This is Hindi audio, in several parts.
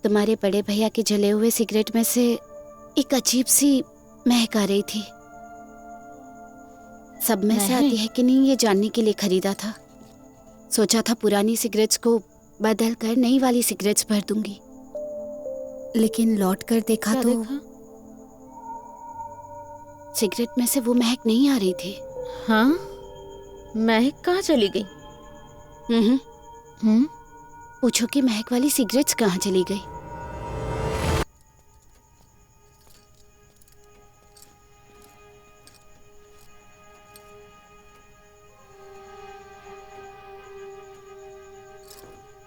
तुम्हारे बड़े भैया के जले हुए सिगरेट में से एक अजीब सी महक आ रही थी। सब में से आती है कि नहीं ये जानने के लिए खरीदा था। सोचा था पुरानी सिगरेट्स को बदल कर नई वाली सिगरेट्स भर दूंगी, लेकिन लौट कर देखा तो सिगरेट में से वो महक नहीं आ रही थी। हाँ, महक कहाँ चली गई? पूछो कि महक वाली सिगरेट्स कहाँ चली गई।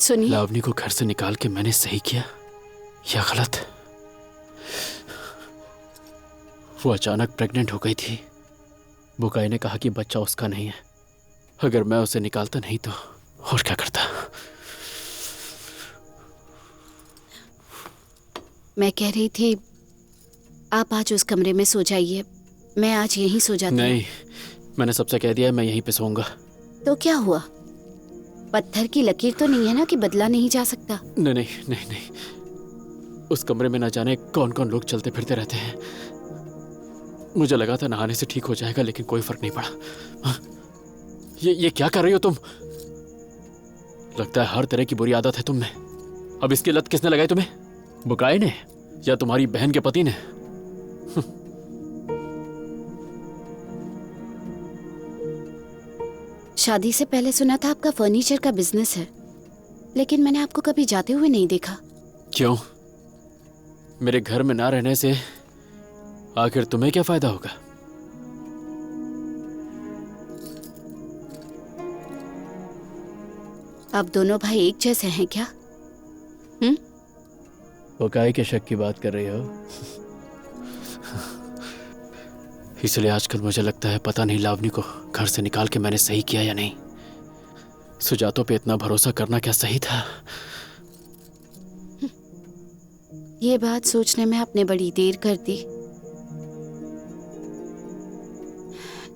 सुनिए, लावनी को घर से निकाल के मैंने सही किया या गलत? वो अचानक प्रेग्नेंट हो गई थी। बुकाई ने कहा कि बच्चा उसका नहीं है। अगर मैं उसे निकालता नहीं तो और क्या करता? मैं कह रही थी आप आज उस कमरे में सो जाइए, मैं आज यहीं सो जाती हूँ। नहीं, मैंने सबसे कह दिया मैं यहीं पे सोऊंगा। तो क्या हुआ? पत्थर की लकीर तो नहीं है ना कि बदला नहीं जा सकता। नहीं नहीं नहीं नहीं, उस कमरे में न जाने कौन कौन लोग चलते फिरते रहते हैं। मुझे लगा था नहाने से ठीक हो जाएगा, लेकिन कोई फर्क नहीं पड़ा। हाँ? ये क्या कर रही हो तुम? लगता है हर तरह की बुरी आदत है तुम में। अब इसकी लत किसने लगाई तुम्हें? बुकाई ने या तुम्हारी बहन के पति ने? शादी से पहले सुना था आपका फर्नीचर का बिजनेस है, लेकिन मैंने आपको कभी जाते हुए नहीं देखा। क्यों? मेरे घर में ना रहने से आखिर तुम्हें क्या फायदा होगा? आप दोनों भाई एक जैसे हैं क्या? बुकाई के शक की बात कर रही हो? इसलिए आजकल मुझे लगता है पता नहीं लावनी को घर से निकाल के मैंने सही किया या नहीं। सुजातों पे इतना भरोसा करना क्या सही था? ये बात सोचने में आपने बड़ी देर कर दी।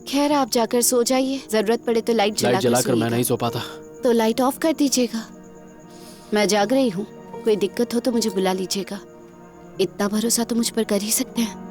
खैर, आप जाकर सो जाइए। जरूरत पड़े तो लाइट जलाकर मैं नहीं सो पाता। तो लाइट ऑफ कर दीजिएगा। मैं जाग रही हूँ, कोई दिक्कत हो तो मुझे बुला लीजिएगा। इतना भरोसा तो मुझ पर कर ही सकते हैं।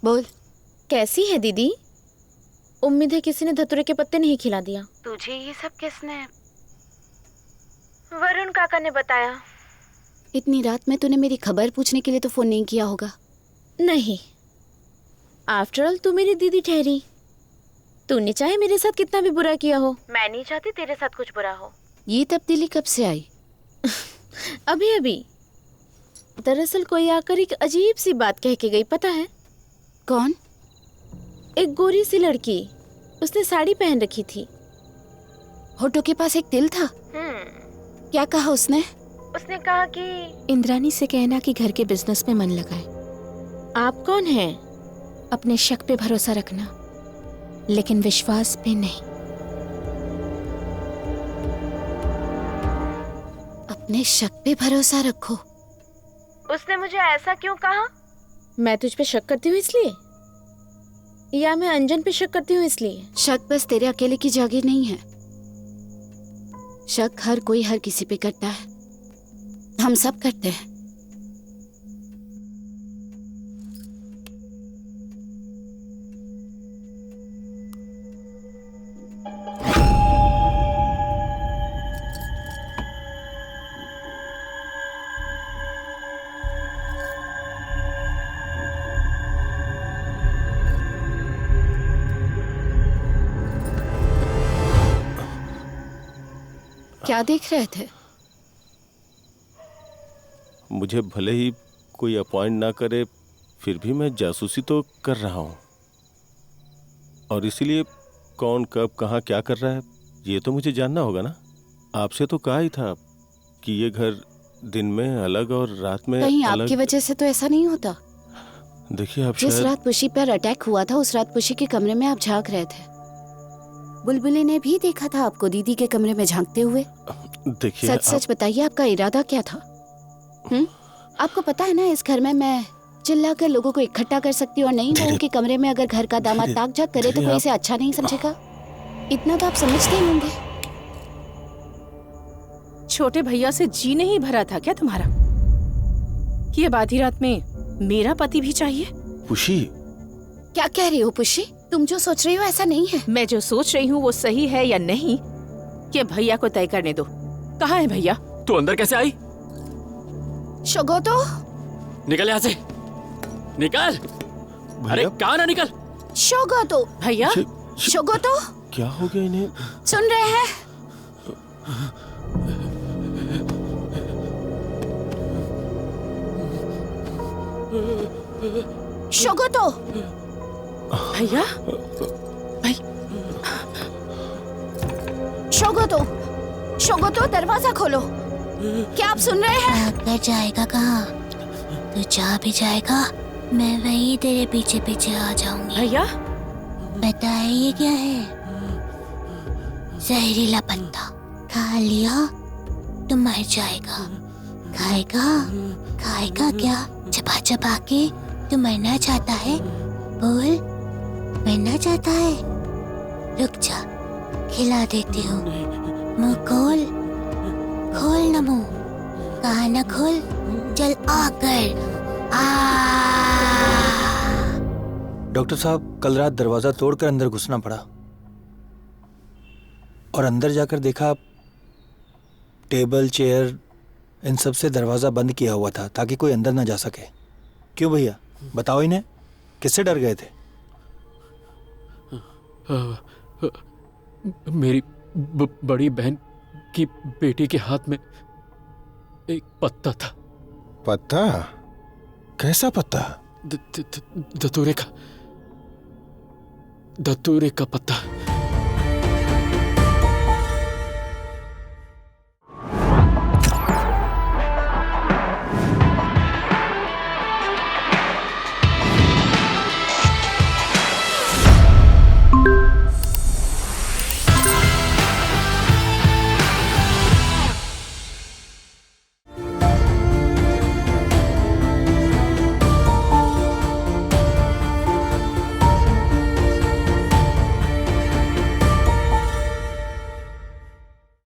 बोल। कैसी है दीदी? उम्मीद है किसी ने धतूरे के पत्ते नहीं खिला दिया। तुझे ये सब किसने? वरुण काका ने बताया। इतनी रात में तूने मेरी खबर पूछने के लिए तो फोन नहीं किया होगा। नहीं, आफ्टर ऑल तू मेरी दीदी ठहरी। तूने चाहे मेरे साथ कितना भी बुरा किया हो, मैं नहीं चाहती तेरे साथ कुछ बुरा हो। ये तब्दीली कब से आई? अभी अभी। दरअसल कोई आकर एक अजीब सी बात कह के गई, पता है? कौन? एक गोरी सी लड़की, उसने साड़ी पहन रखी थी। होठों के पास एक तिल था। क्या कहा उसने? उसने कहा कि इंद्रानी से कहना कि घर के बिजनेस में मन लगाए। आप कौन हैं? अपने शक पे भरोसा रखना, लेकिन विश्वास पे नहीं। अपने शक पे भरोसा रखो। उसने मुझे ऐसा क्यों कहा? मैं तुझ पे शक करती हूँ इसलिए, या मैं अंजन पे शक करती हूँ इसलिए? शक बस तेरे अकेले की जगह नहीं है। शक हर कोई हर किसी पे करता है, हम सब करते हैं। क्या देख रहे थे? मुझे भले ही कोई अपॉइंट ना करे, फिर भी मैं जासूसी तो कर रहा हूँ, और इसीलिए कौन कब कहाँ क्या कर रहा है ये तो मुझे जानना होगा ना। आपसे तो कहा ही था कि ये घर दिन में अलग और रात में कहीं अलग। आपकी वजह से तो ऐसा नहीं होता। देखिए आप जिस शायद रात पुशी पर अटैक हुआ था उस रात पुशी के कमरे में आप झांक रहे थे। बुलबुली ने भी देखा था आपको दीदी के कमरे में झांकते हुए। देखिए सच सच बताइए, आपका इरादा क्या था? आपको पता है ना, इस घर में मैं चिल्लाकर लोगों को इकट्ठा कर सकती हूँ, और नहीं वो उनके कमरे में अगर घर का दामाद ताक झाक करे तो कोई इसे अच्छा नहीं समझेगा। इतना तो आप समझते ही होंगे। छोटे भैया से जी नहीं भरा था क्या तुम्हारा? ये आधी रात में मेरा पति भी चाहिए? पुशी, क्या कह रही हो पुशी? तुम जो सोच रही हो ऐसा नहीं है। मैं जो सोच रही हूँ वो सही है या नहीं, ये भैया को तय करने दो। कहाँ है भैया? तू अंदर कैसे आई? शोगोतो, निकल यहाँ से, निकल। अरे कहाँ ना निकल। शोगोतो, भैया शोगोतो, क्या हो गया इन्हें? सुन रहे हैं? शोगोतो, भैया भाई, शोगोतो, शोगोतो, दरवाजा खोलो। क्या आप सुन रहे हैं? भागकर जाएगा कहाँ? तू जा भी जाएगा, मैं वहीं तेरे पीछे पीछे आ जाऊंगी। भैया बताए ये क्या है? जहरीला पत्ता खा लिया तो मर जाएगा। खाएगा? खाएगा क्या? चबा चबा के। तू मरना चाहता है? बोल, मरना चाहता है? रुक जा, खिला देती हूँ। मुंह खोल, खोल ना मुंह। कहा ना खोल, चल आकर। डॉक्टर साहब, कल रात दरवाजा तोड़कर अंदर घुसना पड़ा, और अंदर जाकर देखा टेबल चेयर इन सब से दरवाजा बंद किया हुआ था ताकि कोई अंदर ना जा सके। क्यों भैया, बताओ इन्हें, किससे डर गए थे? मेरी बड़ी बहन की बेटी के हाथ में एक पत्ता था। पत्ता? कैसा पत्ता? धतूरे का पत्ता।